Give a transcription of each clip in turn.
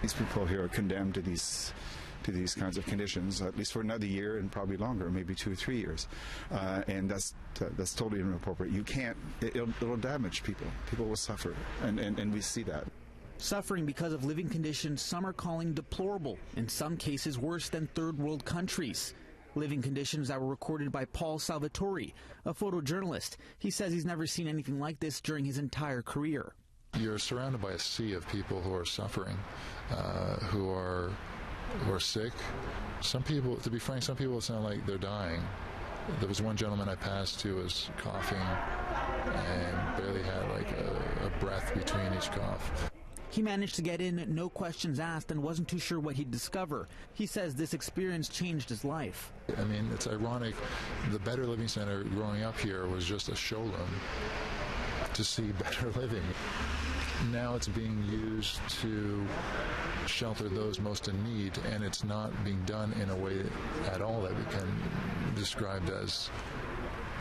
These people here are condemned to these kinds of conditions, at least for another year and probably longer, maybe 2 or 3 years, and that's totally inappropriate. You can't. It'll damage people. People will suffer, and we see that. Suffering because of living conditions some are calling deplorable, in some cases worse than third world countries. Living conditions that were recorded by Paul Salvatore, a photojournalist. He says he's never seen anything like this during his entire career. You're surrounded by a sea of people who are suffering, who are sick. Some people, to be frank, some people sound like they're dying. There was one gentleman I passed who was coughing and barely had like a breath between each cough. He managed to get in, no questions asked, and wasn't too sure what he'd discover. He says this experience changed his life. I mean, it's ironic. The Better Living Center growing up here was just a showroom to see better living. Now it's being used to shelter those most in need, and it's not being done in a way at all that we can describe as,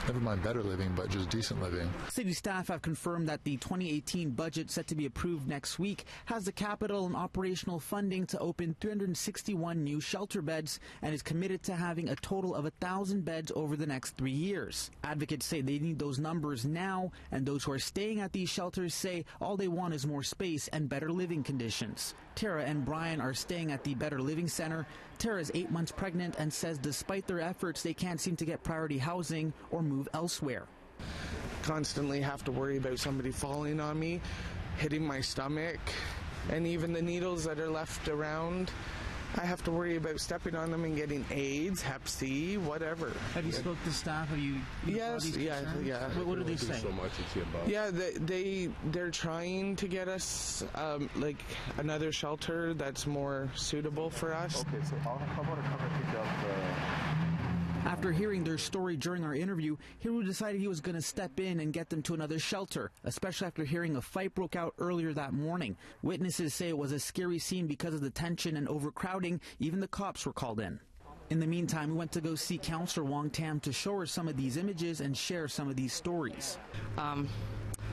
never mind better living, but just decent living. City staff have confirmed that the 2018 budget, set to be approved next week, has the capital and operational funding to open 361 new shelter beds and is committed to having a total of 1,000 beds over the next 3 years. Advocates say they need those numbers now, and those who are staying at these shelters say all they want is more space and better living conditions. Tara and Brian are staying at the Better Living Center. Tara is 8 months pregnant and says despite their efforts, they can't seem to get priority housing or move elsewhere. Constantly have to worry about somebody falling on me, hitting my stomach, and even the needles that are left around. I have to worry about stepping on them and getting AIDS, Hep C, whatever. Have you spoke to staff? Have you? Yes, yeah. What do they say? So much it's about. Yeah, they're trying to get us like another shelter that's more suitable for us. Okay, so how about a cover pick up? After hearing their story during our interview, Hiru decided he was going to step in and get them to another shelter, especially after hearing a fight broke out earlier that morning. Witnesses say it was a scary scene because of the tension and overcrowding. Even the cops were called in. In the meantime, we went to go see Councillor Wong Tam to show her some of these images and share some of these stories.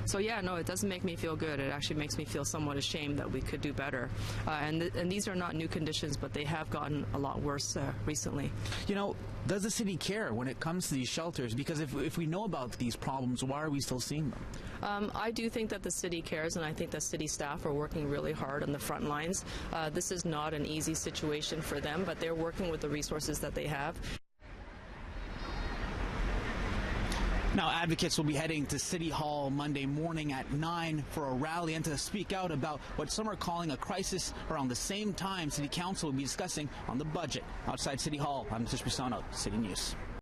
So yeah, no, it doesn't make me feel good. It actually makes me feel somewhat ashamed that we could do better. And these are not new conditions, but they have gotten a lot worse recently. You know, does the city care when it comes to these shelters? Because if we know about these problems, why are we still seeing them? I do think that the city cares, and I think that city staff are working really hard on the front lines. This is not an easy situation for them, but they're working with the resources that they have. Now, advocates will be heading to City Hall Monday morning at 9 for a rally and to speak out about what some are calling a crisis around the same time City Council will be discussing on the budget. Outside City Hall, I'm Nitish Bissonauth, City News.